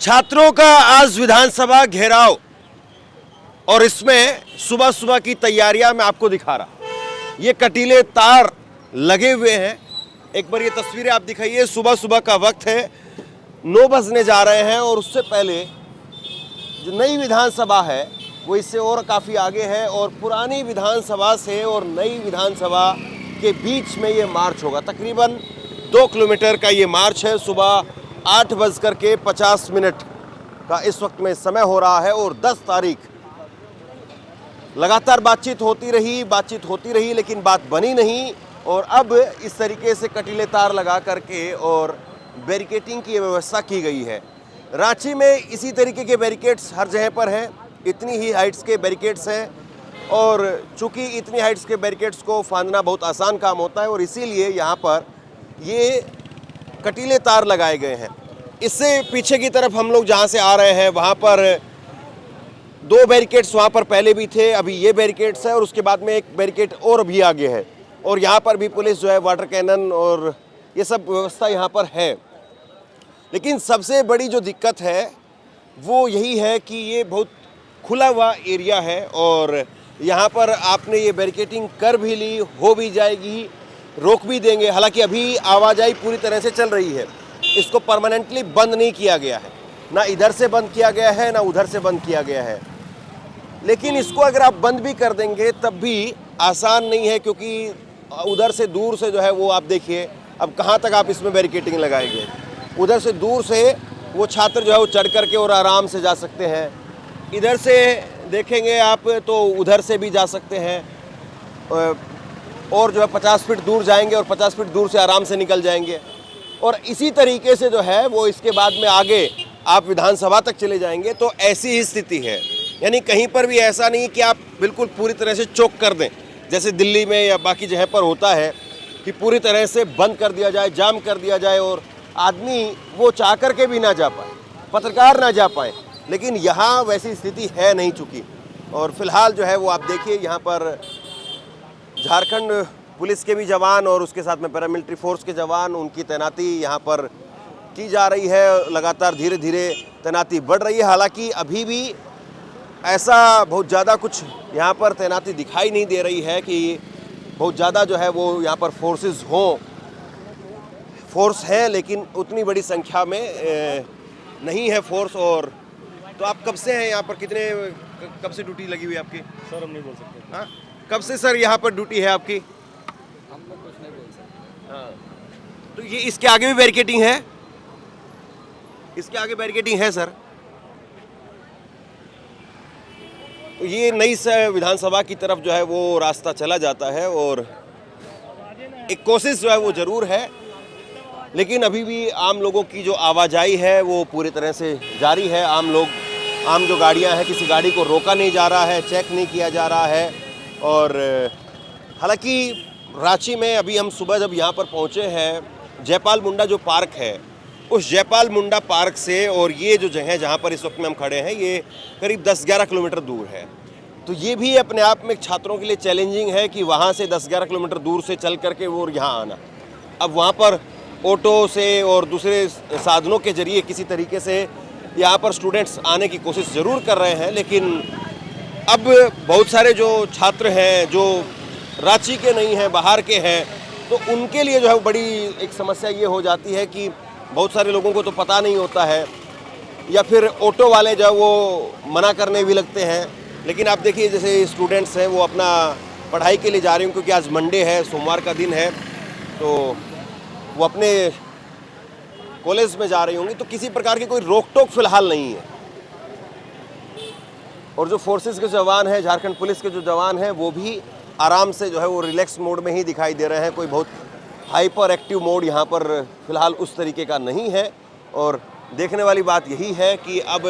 छात्रों का आज विधानसभा घेराव और इसमें सुबह सुबह की तैयारियां मैं आपको दिखा रहा। ये कटीले तार लगे हुए हैं। एक बार ये तस्वीरें आप दिखाइए। सुबह सुबह का वक्त है, 9 बजने जा रहे हैं और उससे पहले जो नई विधानसभा है वो इससे और काफ़ी आगे है और पुरानी विधानसभा से और नई विधानसभा के बीच में ये मार्च होगा। तकरीबन 2 किलोमीटर का ये मार्च है। सुबह 8:50 का इस वक्त में समय हो रहा है और 10 तारीख लगातार बातचीत होती रही लेकिन बात बनी नहीं और अब इस तरीके से कटीले तार लगा करके और बैरिकेटिंग की व्यवस्था की गई है। रांची में इसी तरीके के बैरिकेड्स हर जगह पर हैं, इतनी ही हाइट्स के बैरिकेड्स हैं और चूंकि इतनी हाइट्स के बैरिकेड्स को फांदना बहुत आसान काम होता है और इसीलिए यहाँ पर ये कटीले तार लगाए गए हैं। इससे पीछे की तरफ हम लोग जहाँ से आ रहे हैं वहाँ पर 2 बैरिकेड्स वहाँ पर पहले भी थे, अभी ये बैरिकेड्स है और उसके बाद में एक बैरिकेड और भी आगे है और यहाँ पर भी पुलिस जो है वाटर कैनन और ये सब व्यवस्था यहाँ पर है। लेकिन सबसे बड़ी जो दिक्कत है वो यही है कि ये बहुत खुला हुआ एरिया है और यहाँ पर आपने ये बैरिकेटिंग कर भी ली, हो भी जाएगी, रोक भी देंगे। हालांकि अभी आवाजाही पूरी तरह से चल रही है, इसको परमानेंटली बंद नहीं किया गया है, ना इधर से बंद किया गया है ना उधर से बंद किया गया है। लेकिन इसको अगर आप बंद भी कर देंगे तब भी आसान नहीं है क्योंकि उधर से दूर से जो है वो आप देखिए अब कहाँ तक आप इसमें बैरिकेटिंग लगाएंगे। उधर से दूर से वो छात्र जो है वो चढ़ करके और आराम से जा सकते हैं, इधर से देखेंगे आप तो उधर से भी जा सकते हैं और जो है 50 फीट दूर जाएंगे और 50 फीट दूर से आराम से निकल जाएंगे और इसी तरीके से जो है वो इसके बाद में आगे आप विधानसभा तक चले जाएंगे। तो ऐसी ही स्थिति है, यानी कहीं पर भी ऐसा नहीं कि आप बिल्कुल पूरी तरह से चौक कर दें जैसे दिल्ली में या बाकी जगह पर होता है कि पूरी तरह से बंद कर दिया जाए, जाम कर दिया जाए और आदमी वो चाह कर के भी ना जा पाए, पत्रकार ना जा पाए। लेकिन यहाँ वैसी स्थिति है नहीं चुकी और फिलहाल जो है वो आप देखिए यहाँ पर झारखंड पुलिस के भी जवान और उसके साथ में पैरामिलिट्री फोर्स के जवान, उनकी तैनाती यहाँ पर की जा रही है। लगातार धीरे धीरे तैनाती बढ़ रही है। हालांकि अभी भी ऐसा बहुत ज़्यादा कुछ यहाँ पर तैनाती दिखाई नहीं दे रही है कि बहुत ज़्यादा जो है वो यहाँ पर फोर्सेस हों। फोर्स है लेकिन उतनी बड़ी संख्या में नहीं है फोर्स। और तो आप कब से हैं यहाँ पर, कब से ड्यूटी लगी हुई है आपकी? सर हम नहीं बोल सकते। हाँ, कब से सर यहाँ पर ड्यूटी है आपकी? हम लोग कुछ नहीं बोल सकते। हाँ, तो ये इसके आगे भी बैरिकेटिंग है? इसके आगे बैरिकेटिंग है सर। तो ये नई विधानसभा की तरफ जो है वो रास्ता चला जाता है और एक कोशिश जो है वो ज़रूर है लेकिन अभी भी आम लोगों की जो आवाजाही है वो पूरी तरह से जारी है। आम जो गाड़ियां हैं, किसी गाड़ी को रोका नहीं जा रहा है, चेक नहीं किया जा रहा है। और हालांकि रांची में अभी हम सुबह जब यहाँ पर पहुँचे हैं, जयपाल मुंडा जो पार्क है उस जयपाल मुंडा पार्क से और ये जो जगह जहाँ पर इस वक्त में हम खड़े हैं ये करीब 10-11 किलोमीटर दूर है। तो ये भी अपने आप में छात्रों के लिए चैलेंजिंग है कि वहाँ से 10-11 किलोमीटर दूर से चल करके वो यहाँ आना। अब वहाँ पर ऑटो से और दूसरे साधनों के जरिए किसी तरीके से यहाँ पर स्टूडेंट्स आने की कोशिश ज़रूर कर रहे हैं लेकिन अब बहुत सारे जो छात्र हैं जो रांची के नहीं हैं, बाहर के हैं, तो उनके लिए जो है बड़ी एक समस्या ये हो जाती है कि बहुत सारे लोगों को तो पता नहीं होता है या फिर ऑटो वाले जो है वो मना करने भी लगते हैं। लेकिन आप देखिए जैसे स्टूडेंट्स हैं वो अपना पढ़ाई के लिए जा रहे हैं क्योंकि आज मंडे है, सोमवार का दिन है, तो वो अपने कॉलेज में जा रही होंगी। तो किसी प्रकार की कोई रोक टोक फिलहाल नहीं है। और जो फोर्सेस के जवान हैं, झारखंड पुलिस के जो जवान हैं वो भी आराम से जो है वो रिलैक्स मोड में ही दिखाई दे रहे हैं। कोई बहुत हाइपर एक्टिव मोड यहाँ पर फिलहाल उस तरीके का नहीं है। और देखने वाली बात यही है कि अब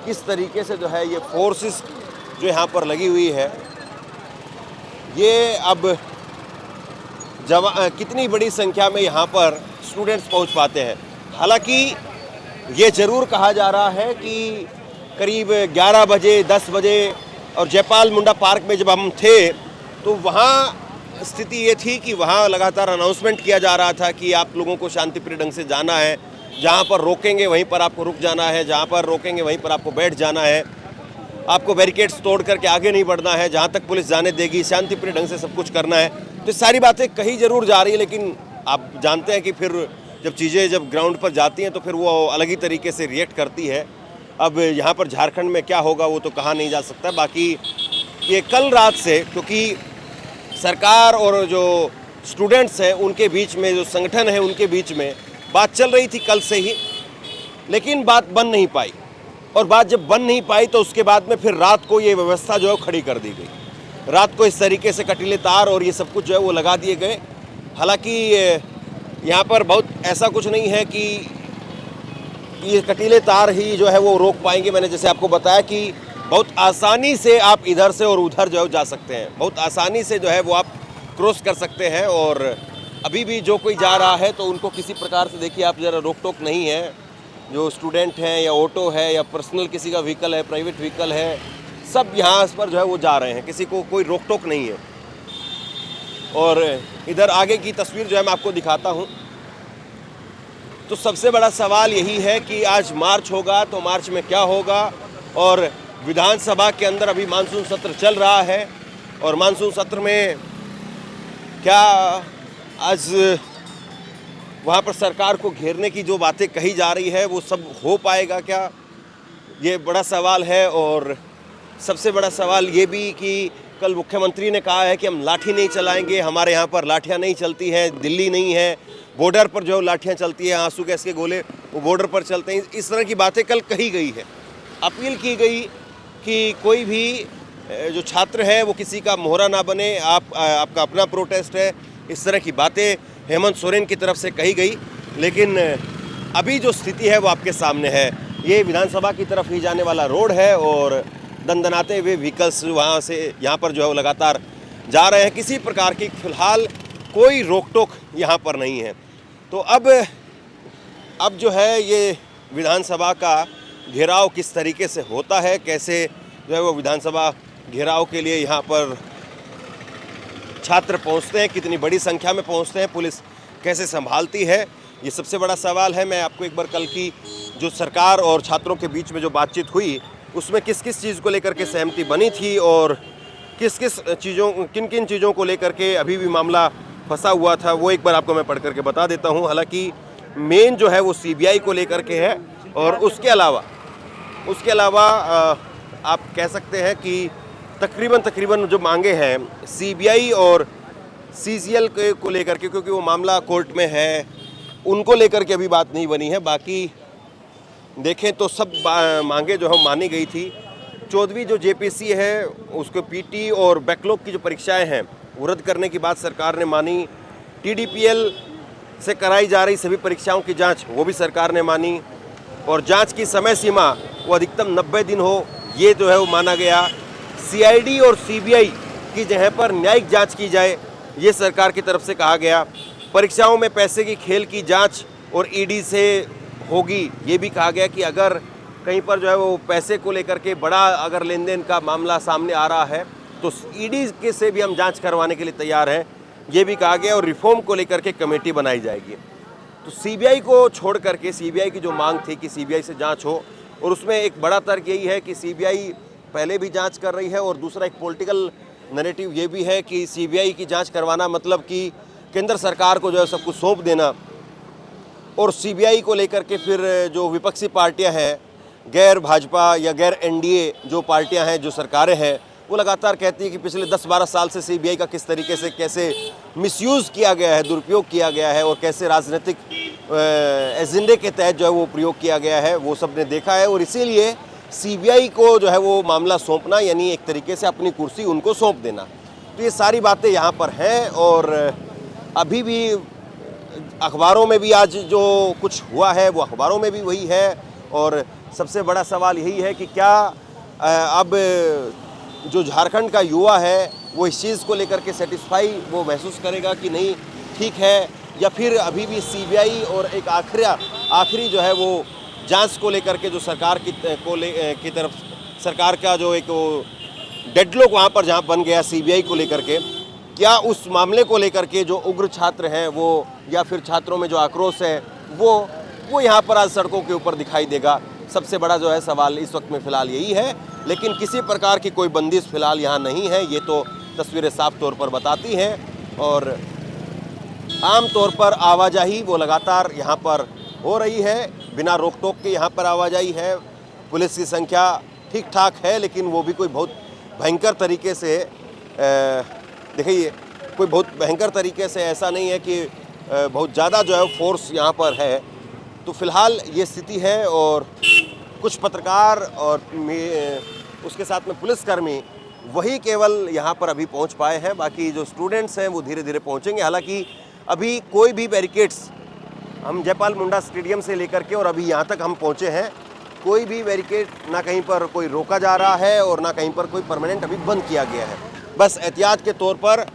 किस तरीके से जो है ये फोर्सेस जो यहाँ पर लगी हुई है ये अब कितनी बड़ी संख्या में यहाँ पर स्टूडेंट्स पहुँच पाते हैं। हालांकि ये ज़रूर कहा जा रहा है कि करीब 11 बजे 10 बजे और जयपाल मुंडा पार्क में जब हम थे तो वहाँ स्थिति ये थी कि वहाँ लगातार अनाउंसमेंट किया जा रहा था कि आप लोगों को शांतिप्रिय ढंग से जाना है, जहाँ पर रोकेंगे वहीं पर आपको रुक जाना है, जहाँ पर रोकेंगे वहीं पर आपको बैठ जाना है, आपको बैरिकेड्स तोड़ करके आगे नहीं बढ़ना है, जहाँ तक पुलिस जाने देगी शांतिप्रिय ढंग से सब कुछ करना है। तो सारी बातें कही जरूर जा रही है, लेकिन आप जानते हैं कि फिर जब चीज़ें जब ग्राउंड पर जाती हैं तो फिर वो अलग ही तरीके से रिएक्ट करती है। अब यहाँ पर झारखंड में क्या होगा वो तो कहा नहीं जा सकता। बाकी ये कल रात से, क्योंकि सरकार और जो स्टूडेंट्स हैं उनके बीच में, जो संगठन है उनके बीच में बात चल रही थी कल से ही, लेकिन बात बन नहीं पाई। और बात जब बन नहीं पाई तो उसके बाद में फिर रात को ये व्यवस्था जो है खड़ी कर दी गई। रात को इस तरीके से कटीले तार और ये सब कुछ जो है वो लगा दिए गए। हालांकि यहाँ पर बहुत ऐसा कुछ नहीं है कि ये कटीले तार ही जो है वो रोक पाएंगे। मैंने जैसे आपको बताया कि बहुत आसानी से आप इधर से और उधर जो जा सकते हैं, बहुत आसानी से जो है वो आप क्रॉस कर सकते हैं। और अभी भी जो कोई जा रहा है तो उनको किसी प्रकार से देखिए आप ज़रा रोक टोक नहीं है। जो स्टूडेंट हैं या ऑटो है या पर्सनल किसी का व्हीकल है, प्राइवेट व्हीकल है, सब यहाँ पर जो है वो जा रहे हैं, किसी को कोई रोक टोक नहीं है। और इधर आगे की तस्वीर जो है मैं आपको दिखाता हूँ। तो सबसे बड़ा सवाल यही है कि आज मार्च होगा तो मार्च में क्या होगा। और विधानसभा के अंदर अभी मानसून सत्र चल रहा है और मानसून सत्र में क्या आज वहाँ पर सरकार को घेरने की जो बातें कही जा रही है वो सब हो पाएगा क्या, ये बड़ा सवाल है। और सबसे बड़ा सवाल ये भी कि कल मुख्यमंत्री ने कहा है कि हम लाठी नहीं चलाएंगे, हमारे यहाँ पर लाठियाँ नहीं चलती हैं, दिल्ली नहीं है, बॉर्डर पर जो लाठियाँ चलती हैं, आंसू गैस के गोले वो बॉर्डर पर चलते हैं। इस तरह की बातें कल कही गई है। अपील की गई कि कोई भी जो छात्र है वो किसी का मोहरा ना बने, आपका अपना प्रोटेस्ट है, इस तरह की बातें हेमंत सोरेन की तरफ से कही गई। लेकिन अभी जो स्थिति है वो आपके सामने है। ये विधानसभा की तरफ ही जाने वाला रोड है और दनदनाते हुए व्हीकल्स वहाँ से यहाँ पर जो है वो लगातार जा रहे हैं। किसी प्रकार की फिलहाल कोई रोक टोक यहाँ पर नहीं है। तो अब जो है ये विधानसभा का घेराव किस तरीके से होता है, कैसे जो है वो विधानसभा घेराव के लिए यहाँ पर छात्र पहुँचते हैं, कितनी बड़ी संख्या में पहुँचते हैं, पुलिस कैसे संभालती है, ये सबसे बड़ा सवाल है। मैं आपको एक बार कल की जो सरकार और छात्रों के बीच में जो बातचीत हुई उसमें किस किस चीज़ को लेकर के सहमति बनी थी और किन किन चीज़ों को लेकर के अभी भी मामला फंसा हुआ था, वो एक बार आपको मैं पढ़ करके बता देता हूँ। हालांकि मेन जो है वो सीबीआई को लेकर के है और उसके अलावा आप कह सकते हैं कि तकरीबन जो मांगे हैं सीबीआई और सीजीएल को लेकर के, क्योंकि वो मामला कोर्ट में है, उनको लेकर के अभी बात नहीं बनी है। बाकी देखें तो सब मांगे जो है मानी गई थी। 14वीं जो जेपीसी है उसको पीटी और बैकलॉग की जो परीक्षाएं हैं वो रद्द करने की बात सरकार ने मानी। टीडीपीएल से कराई जा रही सभी परीक्षाओं की जांच वो भी सरकार ने मानी। और जांच की समय सीमा वो अधिकतम 90 दिन हो, ये जो है वो माना गया। सीआईडी और सीबीआई की जगह पर न्यायिक जांच की जाए, ये सरकार की तरफ से कहा गया। परीक्षाओं में पैसे की खेल की जांच और ईडी से होगी, ये भी कहा गया कि अगर कहीं पर जो है वो पैसे को लेकर के बड़ा अगर लेन देन का मामला सामने आ रहा है तो ईडी के से भी हम जांच करवाने के लिए तैयार हैं, ये भी कहा गया। और रिफॉर्म को लेकर के कमेटी बनाई जाएगी। तो सीबीआई को छोड़ करके सीबीआई की जो मांग थी कि सीबीआई से जांच हो, और उसमें एक बड़ा तर्क यही है कि सीबीआई पहले भी जांच कर रही है और दूसरा एक पॉलिटिकल नैरेटिव ये भी है कि सीबीआई की जांच करवाना मतलब कि केंद्र सरकार को जो है सब कुछ सौंप देना। और सीबीआई को लेकर के फिर जो विपक्षी पार्टियां हैं, गैर भाजपा या गैर एनडीए जो पार्टियां हैं, जो सरकारें हैं, वो लगातार कहती है कि पिछले 10-12 साल से सीबीआई का किस तरीके से कैसे मिसयूज़ किया गया है, दुरुपयोग किया गया है और कैसे राजनीतिक एजेंडे के तहत जो है वो प्रयोग किया गया है, वो सब ने देखा है। और इसीलिए सीबीआई को जो है वो मामला सौंपना यानी एक तरीके से अपनी कुर्सी उनको सौंप देना। तो ये सारी बातें यहाँ पर हैं। और अभी भी अखबारों में भी आज जो कुछ हुआ है वो अखबारों में भी वही है। और सबसे बड़ा सवाल यही है कि क्या अब जो झारखंड का युवा है वो इस चीज़ को लेकर के सेटिस्फाई वो महसूस करेगा कि नहीं ठीक है, या फिर अभी भी सीबीआई और एक आखिरी जो है वो जांच को लेकर के जो सरकार की तरफ सरकार का जो एक डेडलॉक वहाँ पर जहाँ बन गया सीबीआई को लेकर के, क्या उस मामले को लेकर के जो उग्र छात्र हैं वो या फिर छात्रों में जो आक्रोश है वो वो यहाँ पर आज सड़कों के ऊपर दिखाई देगा। सबसे बड़ा जो है सवाल इस वक्त में फ़िलहाल यही है, लेकिन किसी प्रकार की कोई बंदिश फ़िलहाल यहाँ नहीं है, ये तो तस्वीरें साफ तौर पर बताती हैं। और आम तौर पर आवाजाही वो लगातार यहाँ पर हो रही है, बिना रोक टोक के यहाँ पर आवाजाही है। पुलिस की संख्या ठीक ठाक है, लेकिन वो भी कोई बहुत भयंकर तरीके से देखिए, कोई बहुत भयंकर तरीके से ऐसा नहीं है कि बहुत ज़्यादा जो है फोर्स यहाँ पर है। तो फिलहाल ये स्थिति है और कुछ पत्रकार और उसके साथ में पुलिसकर्मी वही केवल यहाँ पर अभी पहुँच पाए हैं। बाकी जो स्टूडेंट्स हैं वो धीरे धीरे पहुँचेंगे। हालांकि अभी कोई भी बैरिकेड्स, हम जयपाल मुंडा स्टेडियम से लेकर के और अभी यहाँ तक हम पहुँचे हैं, कोई भी बैरिकेड ना कहीं पर कोई रोका जा रहा है और ना कहीं पर कोई परमानेंट अभी बंद किया गया है। बस एहतियात के तौर पर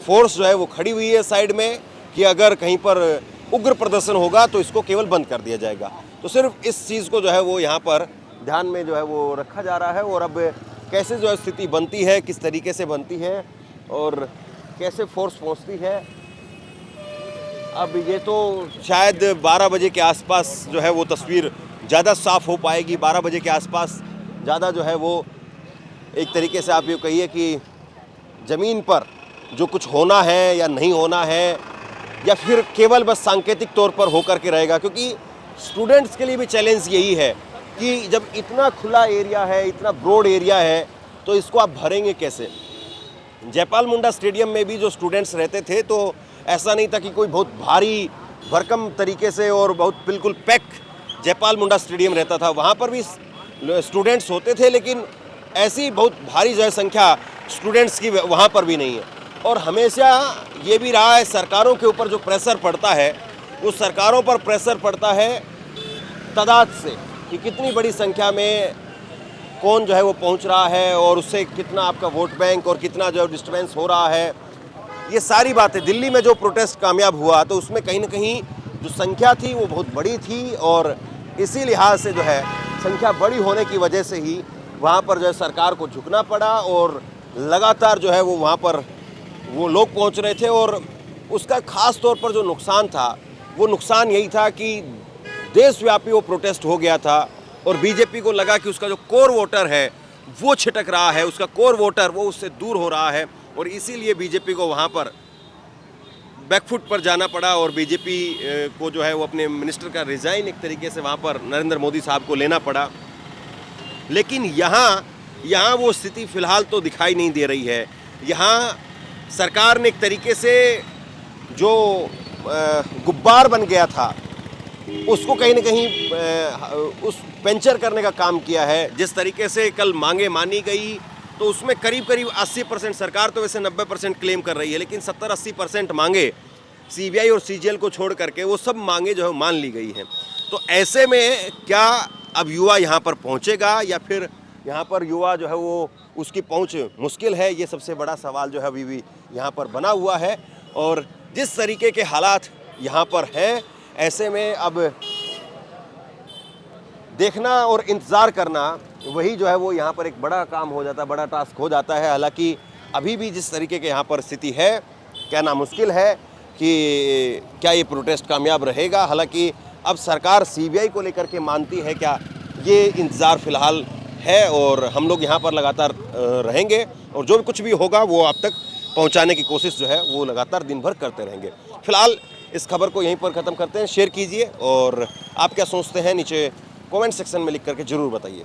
फोर्स जो है वो खड़ी हुई है साइड में कि अगर कहीं पर उग्र प्रदर्शन होगा तो इसको केवल बंद कर दिया जाएगा। तो सिर्फ इस चीज़ को जो है वो यहाँ पर ध्यान में जो है वो रखा जा रहा है। और अब कैसे जो है स्थिति बनती है, किस तरीके से बनती है और कैसे फोर्स पहुँचती है, अब ये तो शायद 12 बजे के आसपास जो है वो तस्वीर ज़्यादा साफ़ हो पाएगी। 12 बजे के आसपास ज़्यादा जो है वो एक तरीके से आप ये कहिए कि ज़मीन पर जो कुछ होना है या नहीं होना है, या फिर केवल बस सांकेतिक तौर पर होकर के रहेगा। क्योंकि स्टूडेंट्स के लिए भी चैलेंज यही है कि जब इतना खुला एरिया है, इतना ब्रॉड एरिया है, तो इसको आप भरेंगे कैसे। जयपाल मुंडा स्टेडियम में भी जो स्टूडेंट्स रहते थे तो ऐसा नहीं था कि कोई बहुत भारी भरकम तरीके से और बहुत बिल्कुल पैक जयपाल मुंडा स्टेडियम रहता था। वहाँ पर भी स्टूडेंट्स होते थे, लेकिन ऐसी बहुत भारी जो है संख्या स्टूडेंट्स की वहाँ पर भी नहीं है। और हमेशा ये भी रहा है, सरकारों के ऊपर जो प्रेशर पड़ता है, उस सरकारों पर प्रेशर पड़ता है तादाद से कि कितनी बड़ी संख्या में कौन जो है वो पहुंच रहा है और उससे कितना आपका वोट बैंक और कितना जो डिस्टर्बेंस हो रहा है। ये सारी बातें, दिल्ली में जो प्रोटेस्ट कामयाब हुआ तो उसमें कहीं ना कहीं जो संख्या थी वो बहुत बड़ी थी और इसी लिहाज से जो है संख्या बड़ी होने की वजह से ही वहाँ पर जो है सरकार को झुकना पड़ा और लगातार जो है वो वहाँ पर वो लोग पहुँच रहे थे। और उसका ख़ास तौर पर जो नुकसान था वो नुकसान यही था कि देशव्यापी वो प्रोटेस्ट हो गया था और बीजेपी को लगा कि उसका जो कोर वोटर है वो छिटक रहा है, उसका कोर वोटर वो उससे दूर हो रहा है और इसीलिए बीजेपी को वहाँ पर बैकफुट पर जाना पड़ा और बीजेपी को जो है वो अपने मिनिस्टर का रिज़ाइन एक तरीके से वहाँ पर नरेंद्र मोदी साहब को लेना पड़ा। लेकिन यहाँ वो स्थिति फ़िलहाल तो दिखाई नहीं दे रही है। यहाँ सरकार ने एक तरीके से जो गुब्बार बन गया था उसको कहीं ना कहीं उस पंचर करने का काम किया है। जिस तरीके से कल मांगे मानी गई तो उसमें करीब 80%, सरकार तो वैसे 90% क्लेम कर रही है, लेकिन 70-80% मांगे सीबीआई और सीजीएल को छोड़ करके वो सब मांगे जो है मान ली गई हैं। तो ऐसे में क्या अब युवा यहाँ पर पहुँचेगा या फिर यहाँ पर युवा जो है वो उसकी पहुँच मुश्किल है, ये सबसे बड़ा सवाल जो है अभी भी यहाँ पर बना हुआ है। और जिस तरीके के हालात यहाँ पर हैं, ऐसे में अब देखना और इंतज़ार करना वही जो है वो यहाँ पर एक बड़ा काम हो जाता है, बड़ा टास्क हो जाता है। हालांकि अभी भी जिस तरीके के यहाँ पर स्थिति है, कहना मुश्किल है कि क्या ये प्रोटेस्ट कामयाब रहेगा। हालांकि अब सरकार सीबीआई को लेकर के मानती है क्या, ये इंतज़ार फ़िलहाल है और हम लोग यहाँ पर लगातार रहेंगे और जो भी कुछ भी होगा वो आप तक पहुँचाने की कोशिश जो है वो लगातार दिन भर करते रहेंगे। फ़िलहाल इस खबर को यहीं पर ख़त्म करते हैं। शेयर कीजिए और आप क्या सोचते हैं नीचे कमेंट सेक्शन में लिख करके ज़रूर बताइए।